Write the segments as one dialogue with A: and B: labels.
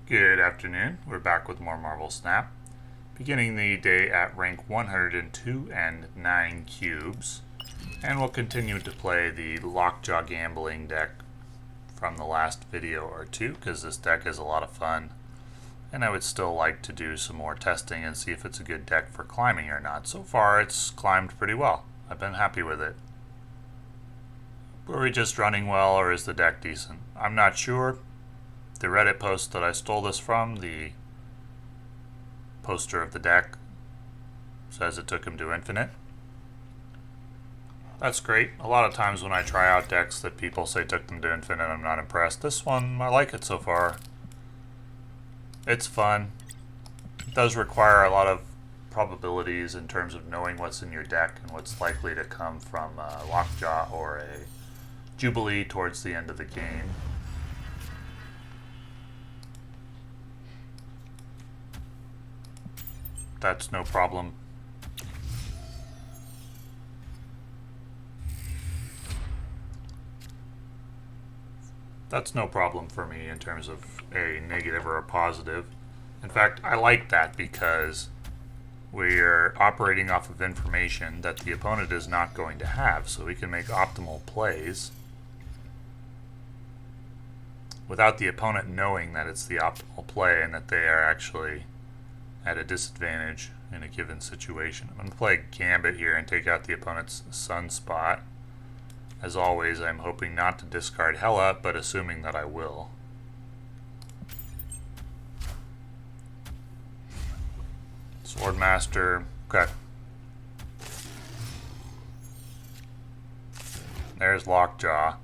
A: Good afternoon. We're back with more Marvel Snap. Beginning the day at rank 102 and 9 cubes. And we'll continue to play the Lockjaw gambling deck from the last video or two, because this deck is a lot of fun. And I would still like to do some more testing and see if it's a good deck for climbing or not. So far it's climbed pretty well. I've been happy with it. Were we just running well, or is the deck decent? I'm not sure. The Reddit post that I stole this from, the poster of the deck, says it took him to infinite. That's great. A lot of times when I try out decks that people say took them to infinite, I'm not impressed. This one, I like it so far. It's fun. It does require a lot of probabilities in terms of knowing what's in your deck and what's likely to come from a Lockjaw or a Jubilee towards the end of the game. That's no problem. That's no problem for me in terms of a negative or a positive. In fact, I like that because we're operating off of information that the opponent is not going to have, so we can make optimal plays without the opponent knowing that it's the optimal play and that they are actually at a disadvantage in a given situation. I'm going to play Gambit here and take out the opponent's Sunspot. As always, I'm hoping not to discard Hela, but assuming that I will. Swordmaster. Okay. There's Lockjaw.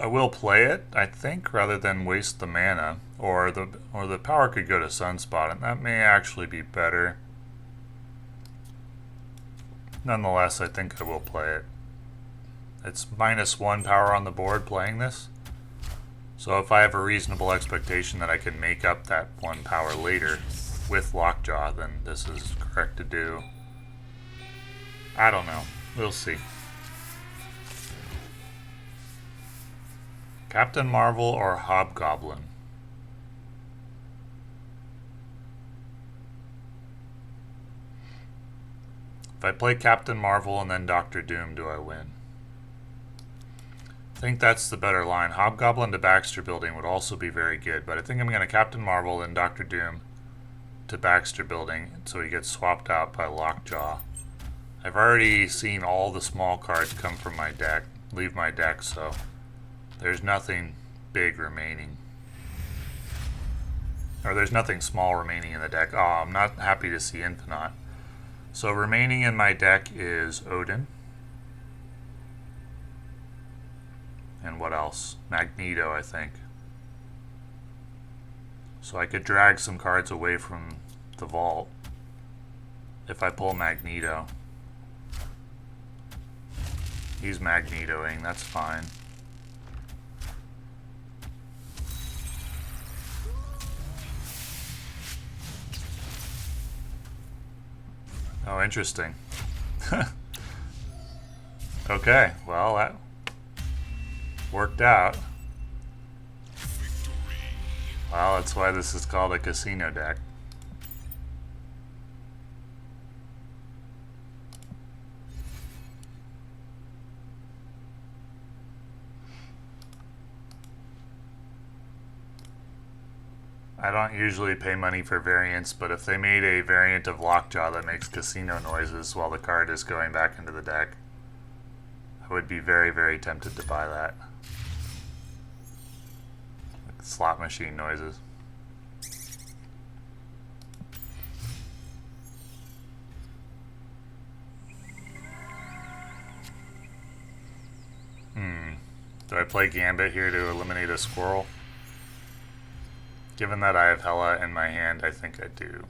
A: I will play it, I think, rather than waste the mana. Or the power could go to Sunspot, and that may actually be better. Nonetheless, I think I will play it. It's -1 power on the board playing this. So if I have a reasonable expectation that I can make up that 1 power later with Lockjaw, then this is correct to do. I don't know. We'll see. Captain Marvel or Hobgoblin? If I play Captain Marvel and then Doctor Doom, do I win? I think that's the better line. Hobgoblin to Baxter Building would also be very good, but I think I'm going to Captain Marvel and Doctor Doom to Baxter Building so he gets swapped out by Lockjaw. I've already seen all the small cards come from my deck, leave my deck, so there's nothing big remaining. Or there's nothing small remaining in the deck. Oh, I'm not happy to see Infinite. So remaining in my deck is Odin. And what else? Magneto, I think. So I could drag some cards away from the vault if I pull Magneto. He's Magnetoing, that's fine. Oh, interesting. Okay, well, that worked out. Well, that's why this is called a casino deck. I don't usually pay money for variants, but if they made a variant of Lockjaw that makes casino noises while the card is going back into the deck, I would be very, very tempted to buy that. Like slot machine noises. Do I play Gambit here to eliminate a squirrel? Given that I have Hela in my hand, I think I do.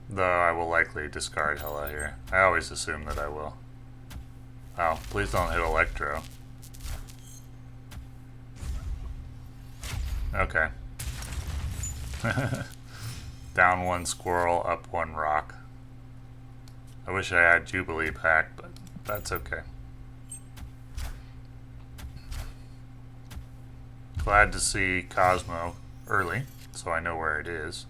A: Though I will likely discard Hela here. I always assume that I will. Oh, please don't hit Electro. Okay. Down 1 squirrel, up 1 rock. I wish I had Jubilee back, but that's okay. Glad to see Cosmo early, so I know where it is.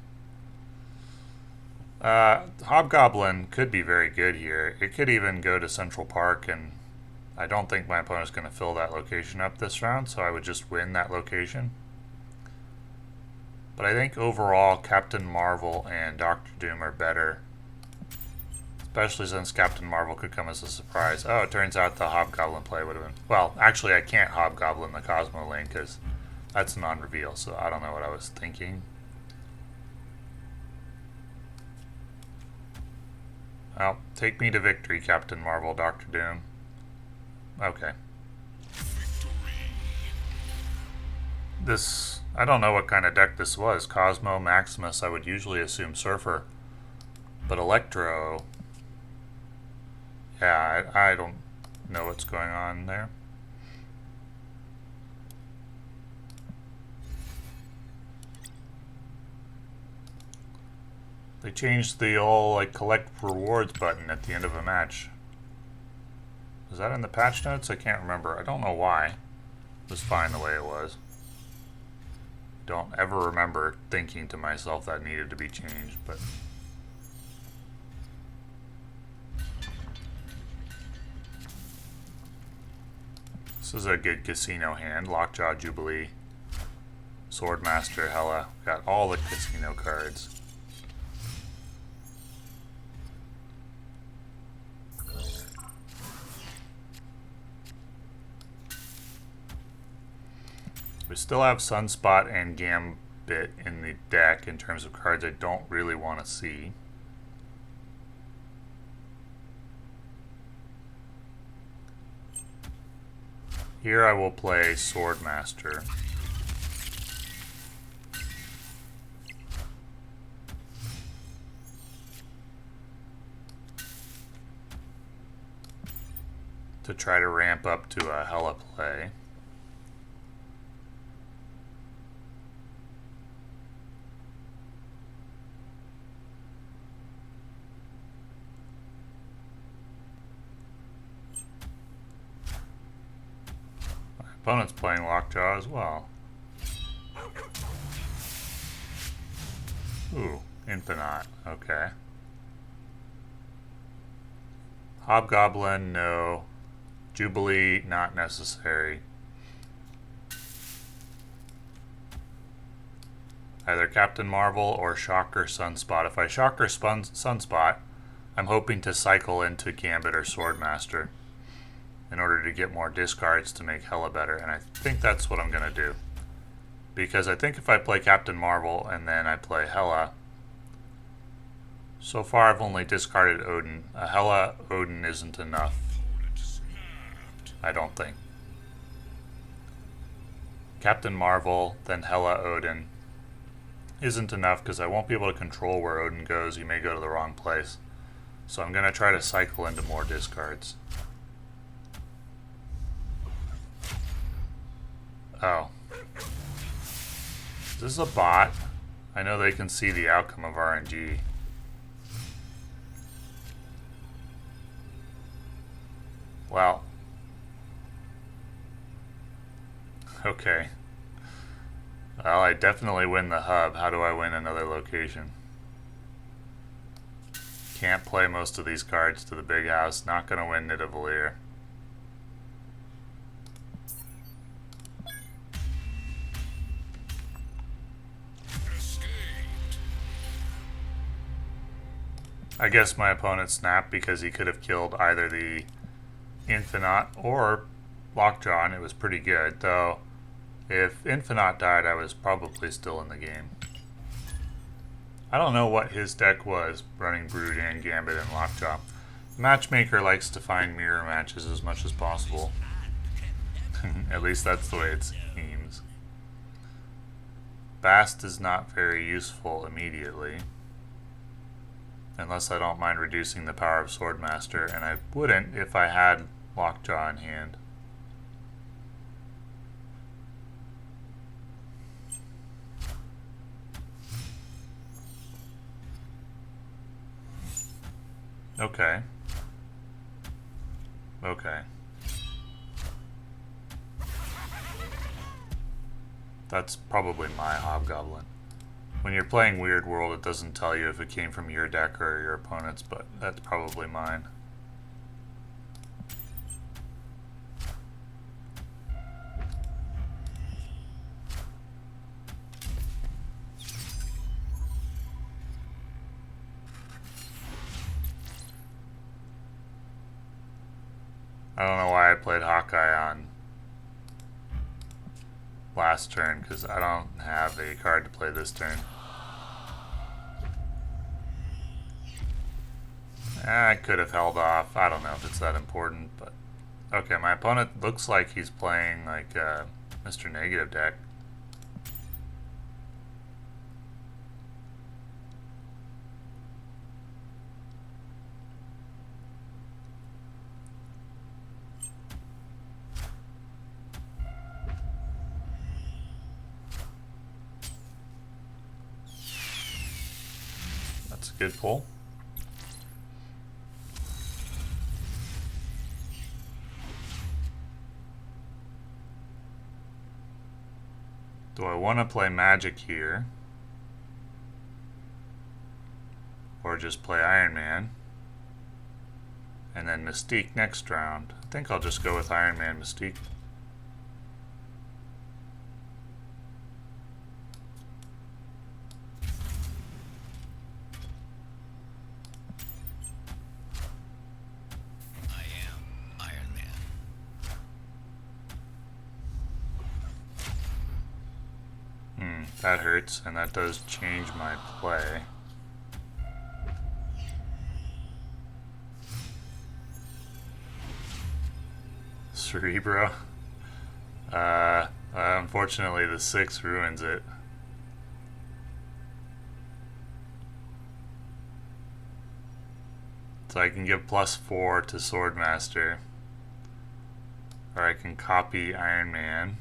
A: Hobgoblin could be very good here. It could even go to Central Park, and I don't think my opponent's going to fill that location up this round, so I would just win that location. But I think overall, Captain Marvel and Doctor Doom are better. Especially since Captain Marvel could come as a surprise. Oh, it turns out the Hobgoblin play would have been... Well, actually, I can't Hobgoblin the Cosmo lane because that's non-reveal, so I don't know what I was thinking. Well, take me to victory, Captain Marvel, Doctor Doom. Okay. This... I don't know what kind of deck this was. Cosmo, Maximus, I would usually assume Surfer. But Electro... Yeah, I don't know what's going on there. They changed the old, like, collect rewards button at the end of a match. Was that in the patch notes? I can't remember. I don't know why. It was fine the way it was. Don't ever remember thinking to myself that needed to be changed, but... This is a good casino hand. Lockjaw, Jubilee, Swordmaster, Hella. Got all the casino cards. We still have Sunspot and Gambit in the deck in terms of cards I don't really want to see. Here I will play Swordmaster. To try to ramp up to a Hella play. Opponent's playing Lockjaw as well. Ooh, Infinite. Okay. Hobgoblin, no. Jubilee, not necessary. Either Captain Marvel or Shocker Sunspot. If I Shocker Sunspot, I'm hoping to cycle into Gambit or Swordmaster in order to get more discards to make Hella better, and I think that's what I'm going to do. Because I think if I play Captain Marvel and then I play Hella, so far I've only discarded Odin. A Hella Odin isn't enough. I don't think. Captain Marvel, then Hella Odin isn't enough because I won't be able to control where Odin goes. He may go to the wrong place. So I'm going to try to cycle into more discards. Oh. Is this a bot? I know they can see the outcome of RNG. Well. Okay. Well, I definitely win the hub. How do I win another location? Can't play most of these cards to the big house. Not gonna win Nidavellir. I guess my opponent snapped because he could have killed either the Infinite or Lockjaw, and it was pretty good, though if Infinite died, I was probably still in the game. I don't know what his deck was, running Brood and Gambit and Lockjaw. Matchmaker likes to find mirror matches as much as possible. At least that's the way it seems. Bast is not very useful immediately. Unless I don't mind reducing the power of Swordmaster, and I wouldn't if I had Lockjaw in hand. Okay. Okay. That's probably my Hobgoblin. When you're playing Weird World, it doesn't tell you if it came from your deck or your opponent's, but that's probably mine. I don't know why I played Hawkeye on last turn, because I don't have a card to play this turn. I could have held off. I don't know if it's that important, but... Okay, my opponent looks like he's playing like Mr. Negative deck. That's a good pull. Do I want to play Magic here? Or just play Iron Man? And then Mystique next round. I think I'll just go with Iron Man Mystique. That hurts, and that does change my play. Cerebro. Unfortunately, the 6 ruins it. So I can give +4 to Swordmaster. Or I can copy Iron Man.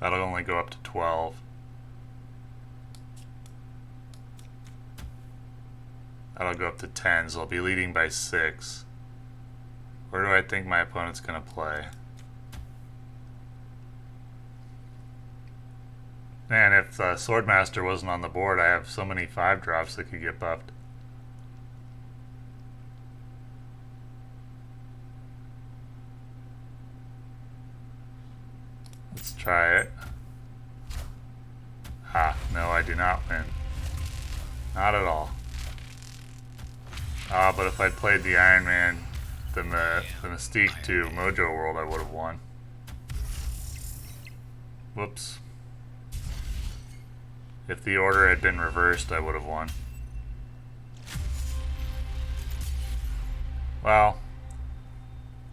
A: That'll only go up to 12. That'll go up to 10, so I'll be leading by 6. Where do I think my opponent's going to play? Man, if Swordmaster wasn't on the board, I have so many 5-drops that could get buffed. Let's try it. No, I do not win. Not at all. But if I'd played the Iron Man, the Mystique to Mojo World, I would have won. Whoops. If the order had been reversed, I would have won. Well,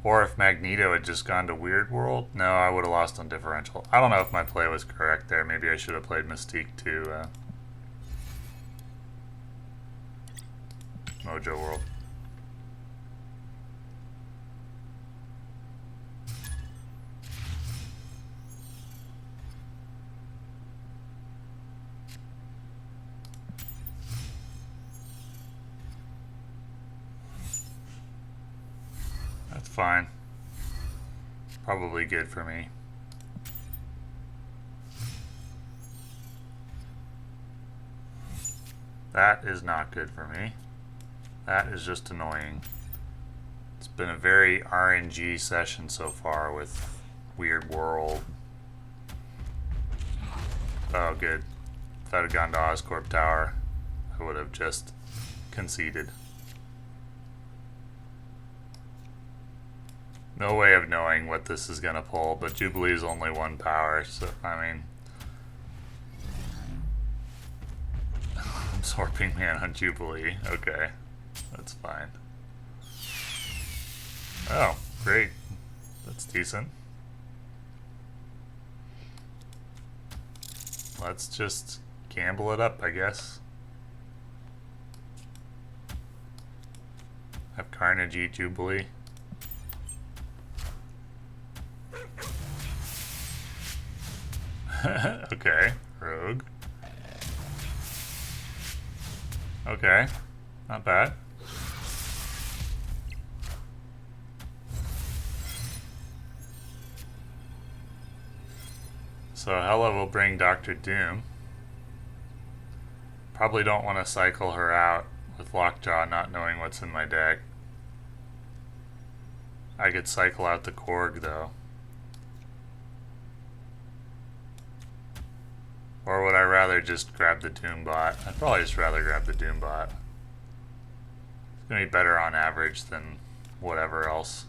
A: or if Magneto had just gone to Weird World, no, I would have lost on differential. I don't know if my play was correct there. Maybe I should have played Mystique to Mojo World. That's fine. Probably good for me. That is not good for me. That is just annoying. It's been a very RNG session so far with Weird World. Oh, good. If I had gone to Oscorp Tower, I would have just conceded. No way of knowing what this is going to pull, but Jubilee is only 1 power, so, I mean... Absorbing Man on Jubilee. Okay, that's fine. Oh, great. That's decent. Let's just gamble it up, I guess. Have Carnage eat Jubilee. Okay, Rogue. Okay, not bad. So Hela will bring Dr. Doom. Probably don't want to cycle her out with Lockjaw not knowing what's in my deck. I could cycle out the Korg though. Or would I rather just grab the Doombot? I'd probably just rather grab the Doombot. It's going to be better on average than whatever else.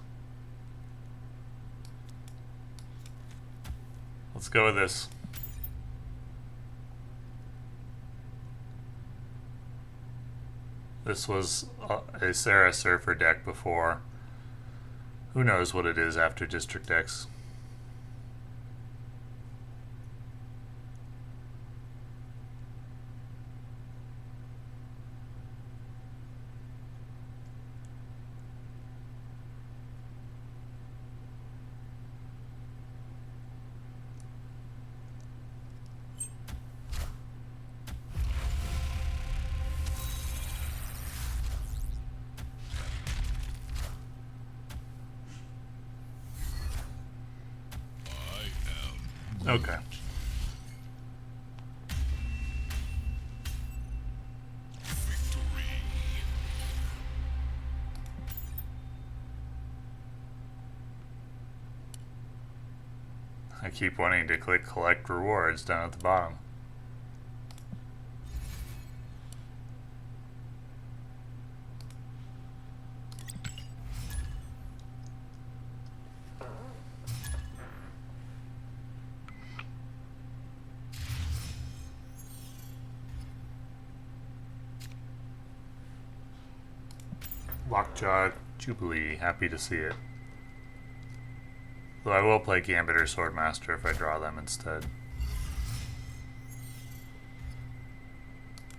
A: Let's go with this. This was a Sarah Surfer deck before. Who knows what it is after District X. Okay. I keep wanting to click collect rewards down at the bottom. Lockjaw Jubilee, happy to see it. Though I will play Gambit or Swordmaster if I draw them instead.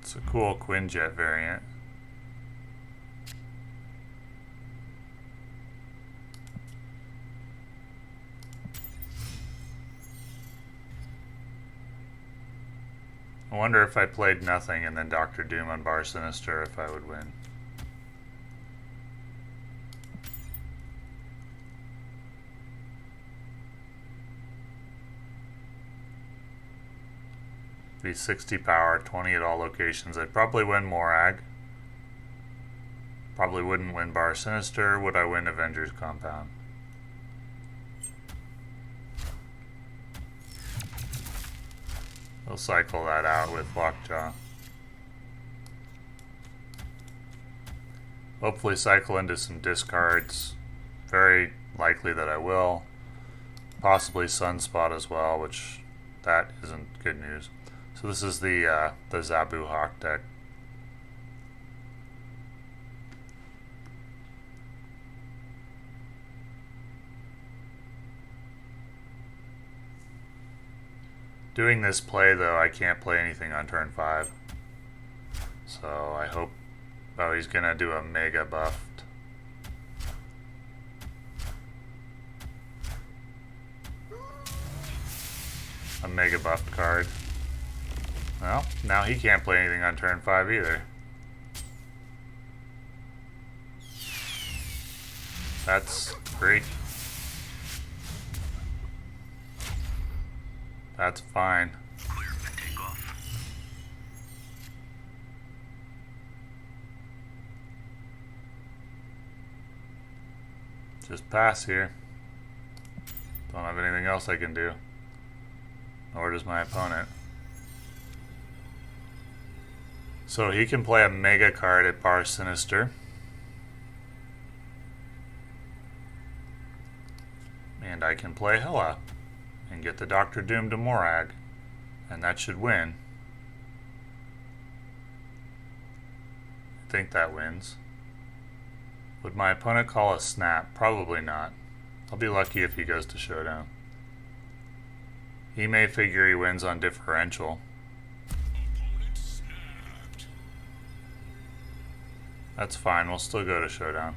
A: It's a cool Quinjet variant. I wonder if I played nothing and then Dr. Doom on Bar Sinister if I would win. Be 60 power, 20 at all locations. I'd probably win Morag. Probably wouldn't win Bar Sinister. Would I win Avengers Compound? We'll cycle that out with Lockjaw. Hopefully cycle into some discards. Very likely that I will. Possibly Sunspot as well, which that isn't good news. So this is the Zabu Hawk deck. Doing this play though, I can't play anything on turn 5. So I hope, oh, he's gonna do a mega buffed. A mega buffed card. Well, now he can't play anything on turn 5 either. That's great. That's fine.
B: Clear for takeoff.
A: Just pass here. Don't have anything else I can do. Nor does my opponent. So he can play a mega card at Bar Sinister. And I can play Hela and get the Dr. Doom to Morag. And that should win. I think that wins. Would my opponent call a snap? Probably not. I'll be lucky if he goes to Showdown. He may figure he wins on differential. That's fine, we'll still go to Showdown.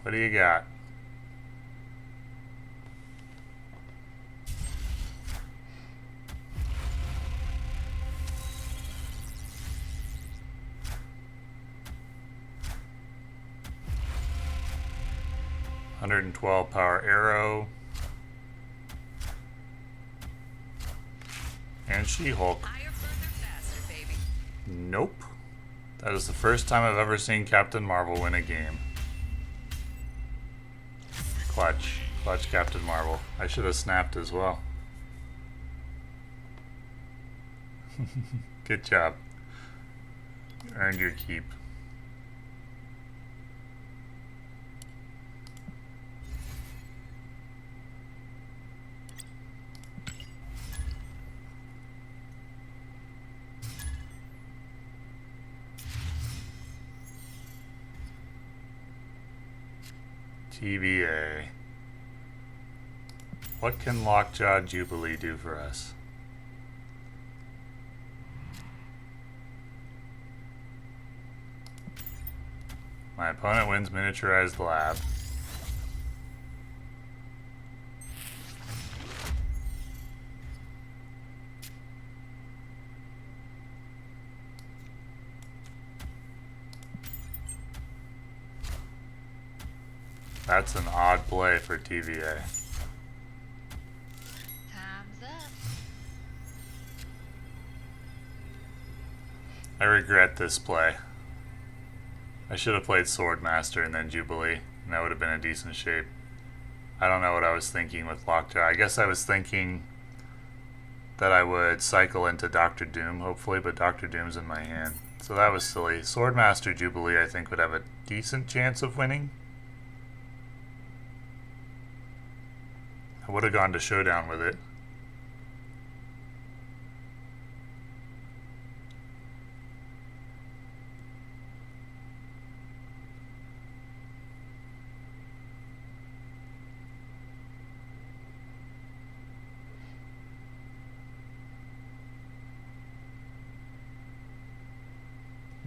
A: What do you got? 112 power arrow. And She-Hulk.
B: Higher, further, faster, baby.
A: Nope. That is the first time I've ever seen Captain Marvel win a game. Clutch. Clutch Captain Marvel. I should have snapped as well. Good job. You earned your keep. TVA. What can Lockjaw Jubilee do for us? My opponent wins miniaturized lab. That's an odd play for TVA.
B: Time's up.
A: I regret this play. I should have played Swordmaster and then Jubilee, and that would have been a decent shape. I don't know what I was thinking with Lockjaw. I guess I was thinking that I would cycle into Doctor Doom, hopefully, but Doctor Doom's in my hand. So that was silly. Swordmaster Jubilee, I think, would have a decent chance of winning. I would have gone to Showdown with it.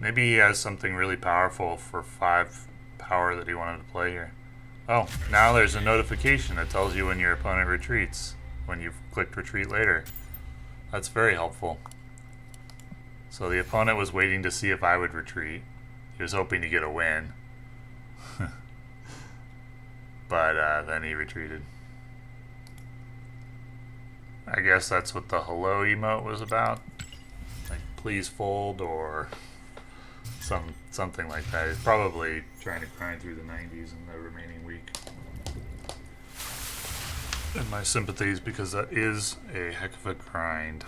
A: Maybe he has something really powerful for 5 power that he wanted to play here. Oh, now there's a notification that tells you when your opponent retreats, when you've clicked retreat later. That's very helpful. So the opponent was waiting to see if I would retreat. He was hoping to get a win. But then he retreated. I guess that's what the hello emote was about. Like, please fold, or something like that. He's probably trying to grind through the 90s in the remaining week. And my sympathies, because that is a heck of a grind.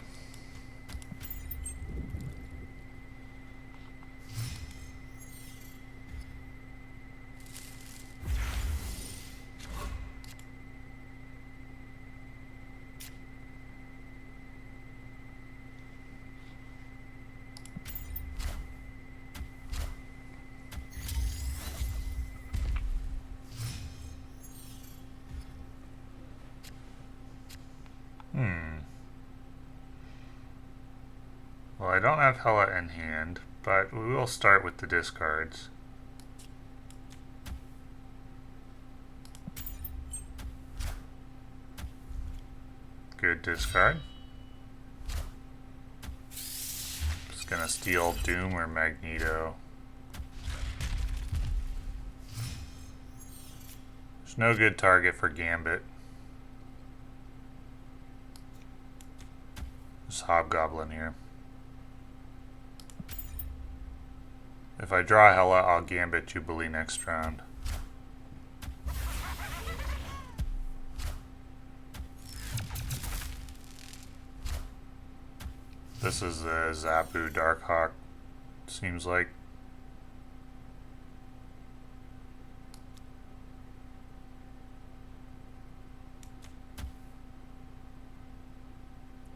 A: Well, I don't have Hela in hand, but we will start with the discards. Good discard. Just gonna steal Doom or Magneto. There's no good target for Gambit. There's Hobgoblin here. If I draw Hela, I'll Gambit Jubilee next round. This is the Zabu Darkhawk, seems like.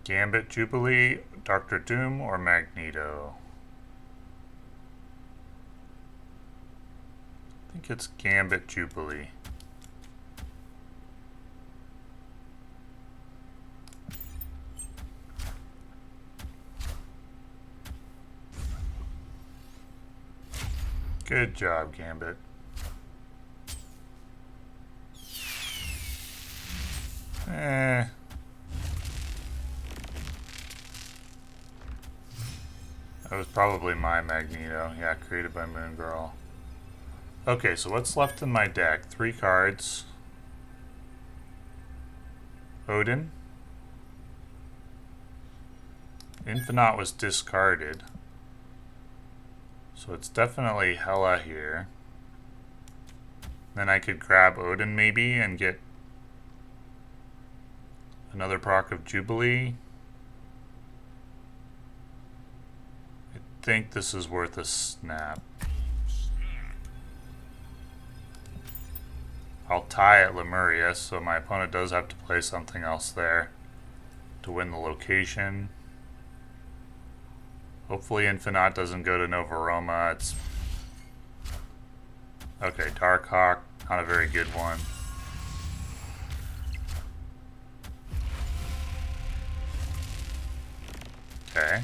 A: Gambit Jubilee, Dr. Doom, or Magneto? I think it's Gambit Jubilee. Good job, Gambit. That was probably my Magneto. Yeah, created by Moon Girl. Okay, so what's left in my deck? 3 cards. Odin. Infinite was discarded. So it's definitely Hela here. Then I could grab Odin maybe and get another proc of Jubilee. I think this is worth a snap. I'll tie at Lemuria, so my opponent does have to play something else there to win the location. Hopefully Infinite doesn't go to Novaroma. It's okay, Darkhawk, not a very good one. Okay.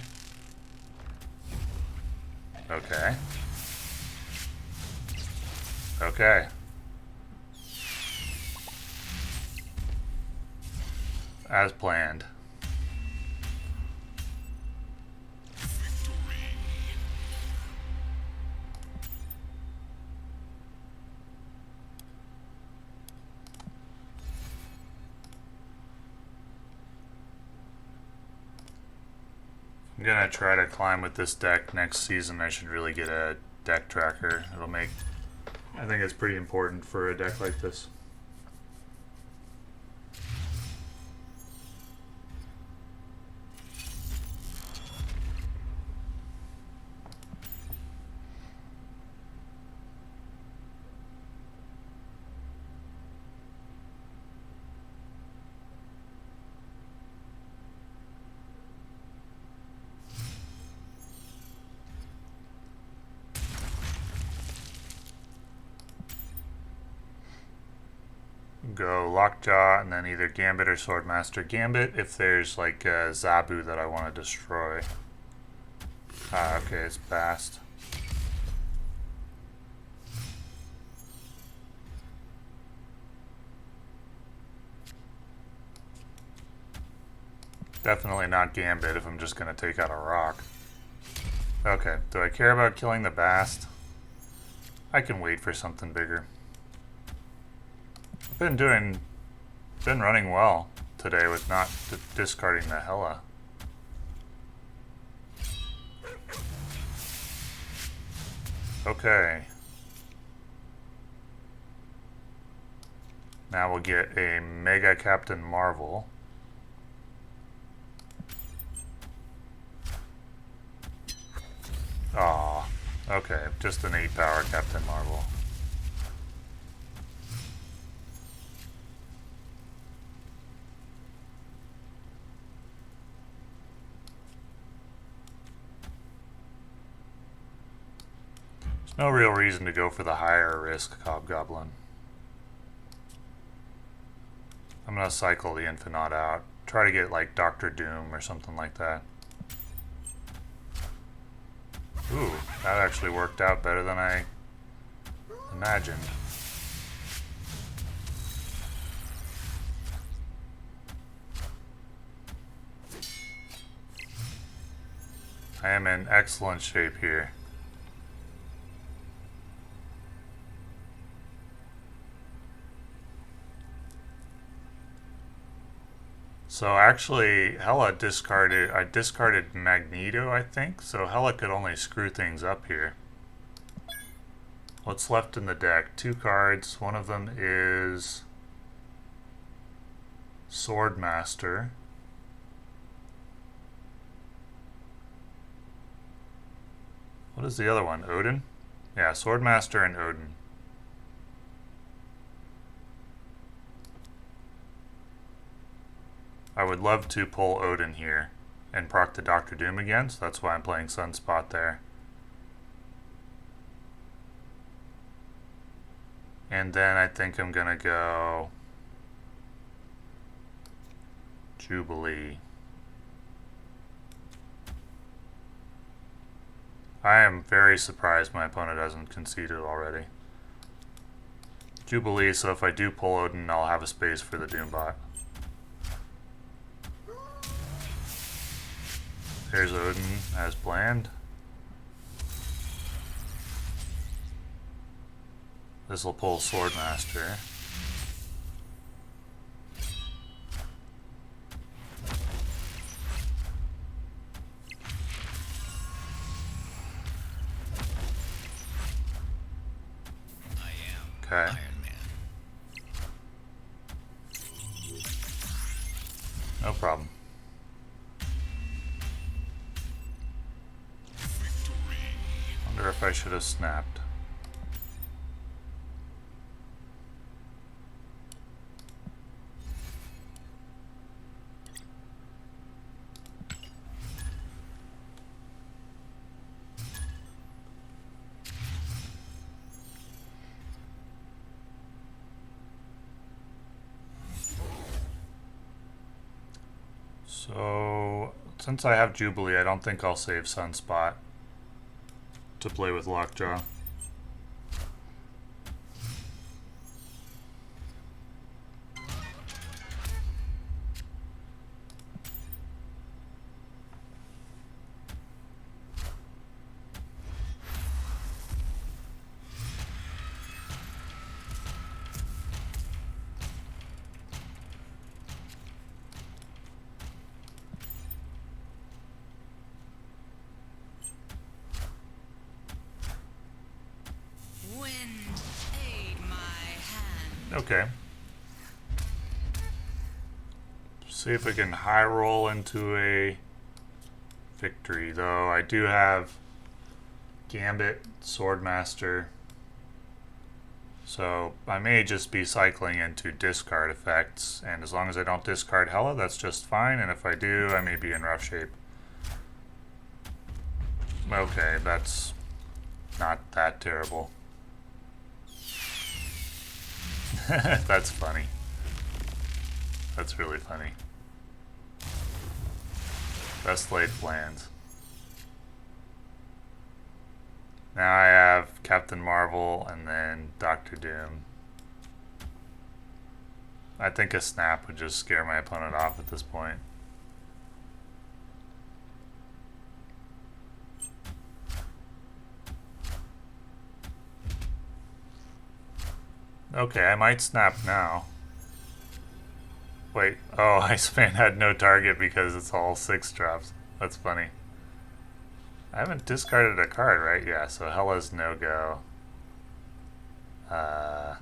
A: Okay. Okay. As planned. I'm gonna try to climb with this deck next season. I should really get a deck tracker. It'll make... I think it's pretty important for a deck like this. Go Lockjaw and then either Gambit or Swordmaster. Gambit if there's like a Zabu that I want to destroy. Ah, okay, it's Bast. Definitely not Gambit if I'm just going to take out a rock. Okay, do I care about killing the Bast? I can wait for something bigger. I've been running well today with not discarding the Hela. Okay. Now we'll get a Mega Captain Marvel. Aw, okay, just an 8 power Captain Marvel. No real reason to go for the higher risk Hobgoblin. I'm gonna cycle the Infinite out. Try to get like Dr. Doom or something like that. Ooh, that actually worked out better than I imagined. I am in excellent shape here. So actually, Hela discarded... I discarded Magneto, I think. So Hela could only screw things up here. What's left in the deck? 2 cards. One of them is... Swordmaster. What is the other one? Odin? Yeah, Swordmaster and Odin. I would love to pull Odin here and proc the Dr. Doom again, so that's why I'm playing Sunspot there. And then I think I'm gonna go Jubilee. I am very surprised my opponent hasn't conceded already. Jubilee, so if I do pull Odin, I'll have a space for the Doombot. There's Odin as planned. This will pull Swordmaster. Okay. No problem. Wonder if I should have snapped. So, since I have Jubilee, I don't think I'll save Sunspot to play with Lockjaw. Okay. See if we can high roll into a victory, though I do have Gambit, Swordmaster, so I may just be cycling into discard effects, and as long as I don't discard Hela, that's just fine, and if I do, I may be in rough shape. Okay, that's not that terrible. That's funny. That's really funny. Best laid plans. Now I have Captain Marvel and then Doctor Doom. I think a snap would just scare my opponent off at this point. Okay, I might snap now. Wait, oh, Iceman had no target because it's all 6 drops. That's funny. I haven't discarded a card, right? Yeah, so Hela's no-go. I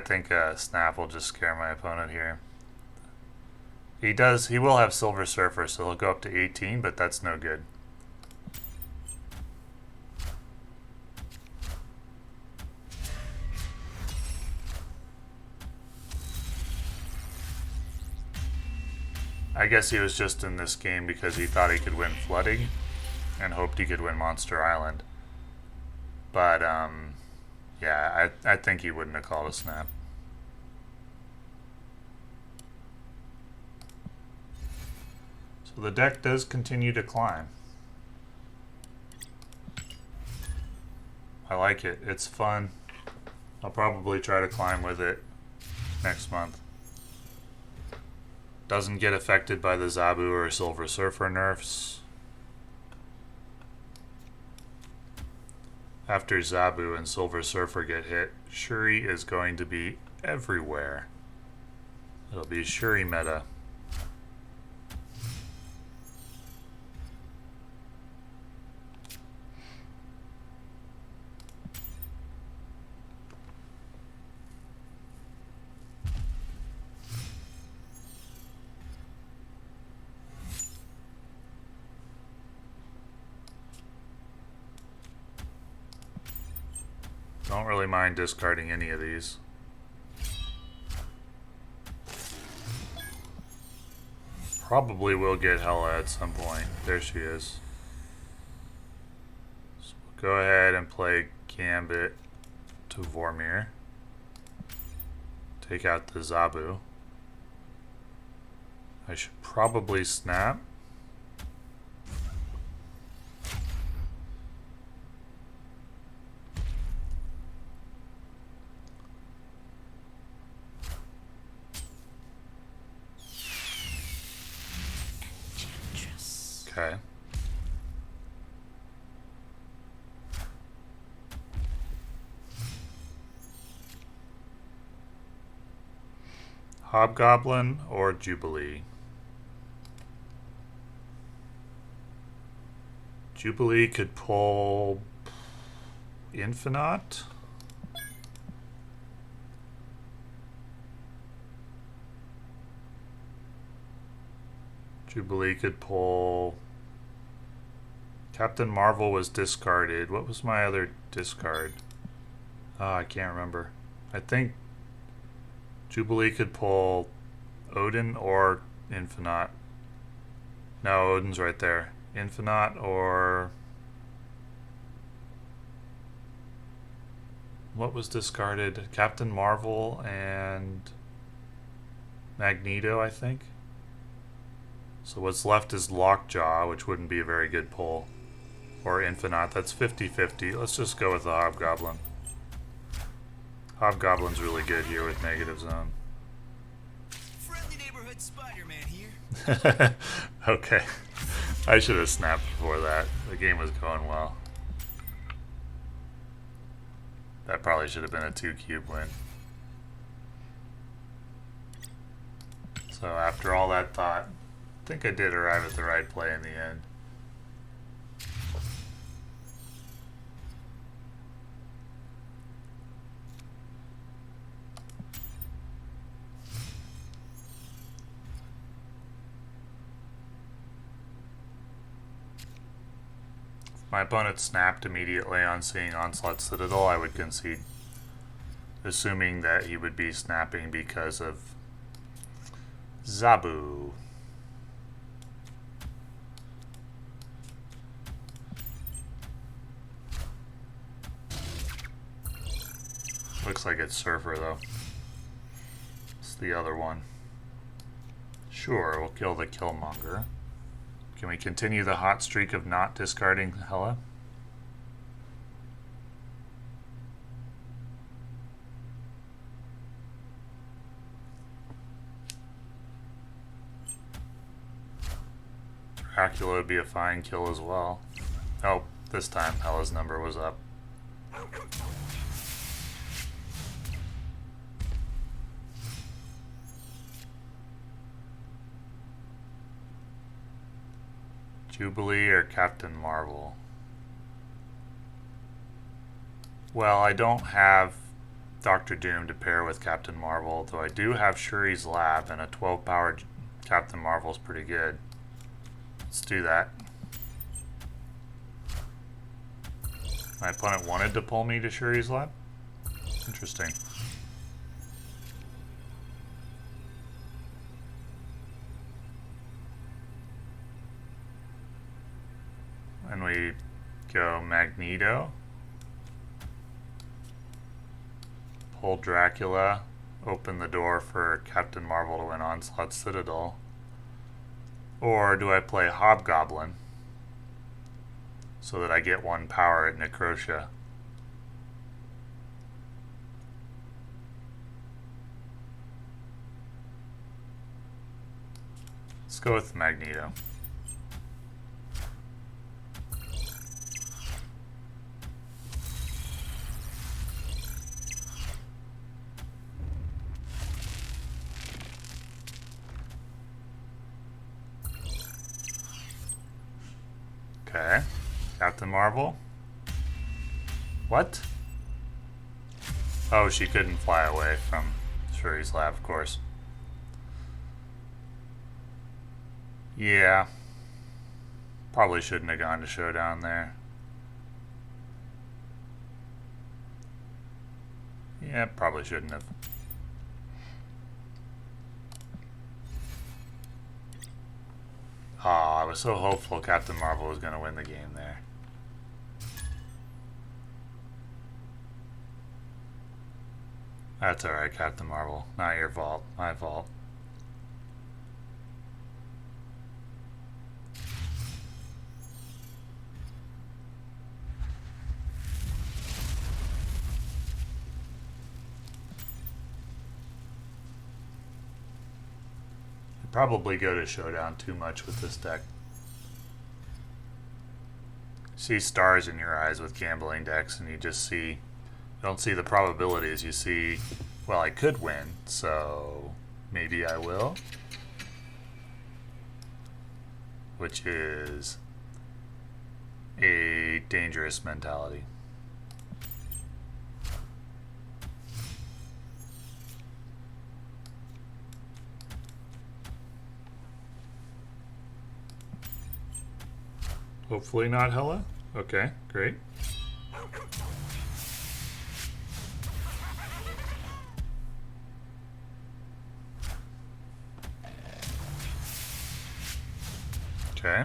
A: think a snap will just scare my opponent here. He will have Silver Surfer, so he'll go up to 18, but that's no good. I guess he was just in this game because he thought he could win Flooding and hoped he could win Monster Island. But, yeah, I think he wouldn't have called a snap. So the deck does continue to climb. I like it. It's fun. I'll probably try to climb with it next month. Doesn't get affected by the Zabu or Silver Surfer nerfs. After Zabu and Silver Surfer get hit, Shuri is going to be everywhere. It'll be Shuri meta. Don't really mind discarding any of these. Probably will get Hela at some point. There she is. So we'll go ahead and play Gambit to Vormir. Take out the Zabu. I should probably snap. Okay. Hobgoblin or Jubilee? Jubilee could pull Infinite. Jubilee could pull... Captain Marvel was discarded. What was my other discard? I can't remember. I think Jubilee could pull Odin or Infinite. No, Odin's right there. Infinite or... What was discarded? Captain Marvel and Magneto, I think. So what's left is Lockjaw, which wouldn't be a very good pull. Or Infinite. That's 50-50. Let's just go with the Hobgoblin. Hobgoblin's really good here with Negative Zone.
C: Friendly neighborhood Spider-Man here.
A: Okay. I should have snapped before that. The game was going well. That probably should have been a 2-cube win. So after all that thought, I think I did arrive at the right play in the end. If my opponent snapped immediately on seeing Onslaught Citadel, I would concede, assuming that he would be snapping because of Zabu. Looks like it's Surfer, though. It's the other one. Sure, we'll kill the Killmonger. Can we continue the hot streak of not discarding Hela? Dracula would be a fine kill as well. Oh, this time Hela's number was up. Jubilee or Captain Marvel? Well, I don't have Doctor Doom to pair with Captain Marvel, though I do have Shuri's Lab, and a 12-power Captain Marvel is pretty good. Let's do that. My opponent wanted to pull me to Shuri's Lab? Interesting. And we go Magneto. Pull Dracula. Open the door for Captain Marvel to win Onslaught Citadel. Or do I play Hobgoblin so that I get 1 power at Necrotia? Let's go with Magneto. Okay. Captain Marvel. What? Oh, she couldn't fly away from Shuri's Lab, of course. Yeah. Probably shouldn't have gone to Showdown there. Yeah, probably shouldn't have. Oh, I was so hopeful Captain Marvel was going to win the game there. That's alright, Captain Marvel. Not your fault. My fault. Probably go to Showdown too much with this deck. See stars in your eyes with gambling decks, and you just see, you don't see the probabilities. You see, well, I could win, so maybe I will. Which is a dangerous mentality. Hopefully not Hella. Okay, great. Okay.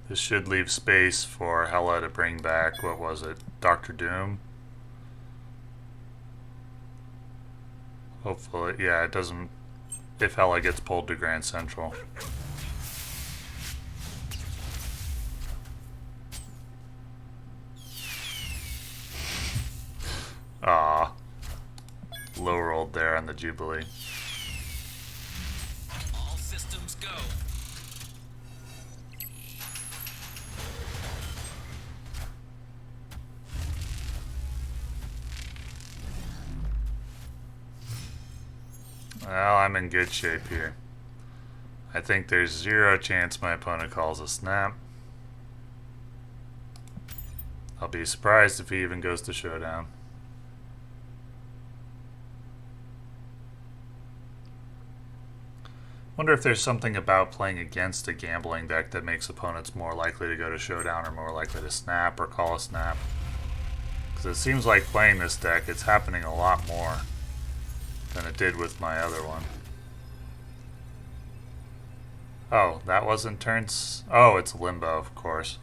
A: This should leave space for Hella to bring back, what was it, Dr. Doom? Hopefully, yeah, it doesn't, if Hella gets pulled to Grand Central. Ah, low rolled there on the Jubilee.
C: All systems go.
A: Well, I'm in good shape here. I think there's 0 chance my opponent calls a snap. I'll be surprised if he even goes to showdown. Wonder if there's something about playing against a gambling deck that makes opponents more likely to go to showdown or more likely to snap or call a snap. Because it seems like playing this deck, it's happening a lot more than it did with my other one. Oh, that wasn't turns. Oh, it's limbo, of course.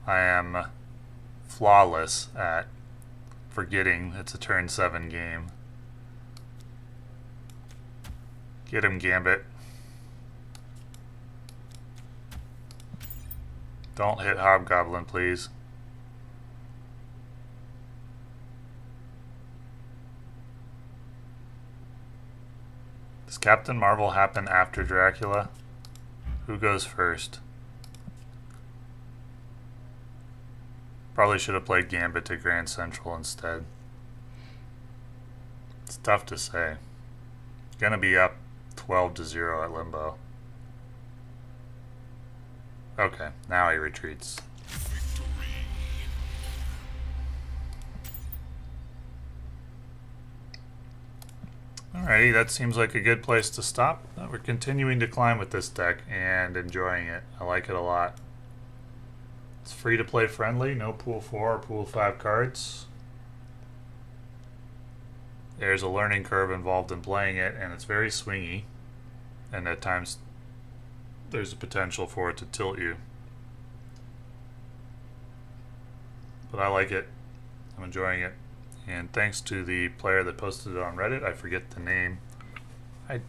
A: I am flawless at forgetting it's a turn 7 game. Get him, Gambit. Don't hit Hobgoblin, please. Does Captain Marvel happen after Dracula? Who goes first? Probably should have played Gambit to Grand Central instead. It's tough to say. Gonna be up 12-0 at Limbo. Okay, now he retreats. Alrighty, that seems like a good place to stop. We're continuing to climb with this deck and enjoying it. I like it a lot. It's free to play friendly, no pool 4 or pool 5 cards. There's a learning curve involved in playing it, and it's very swingy. And at times, there's a potential for it to tilt you. But I like it. I'm enjoying it. And thanks to the player that posted it on Reddit, I forget the name, I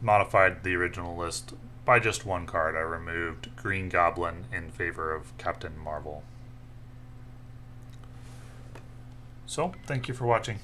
A: modified the original list by just 1 card. I removed Green Goblin in favor of Captain Marvel. So, thank you for watching.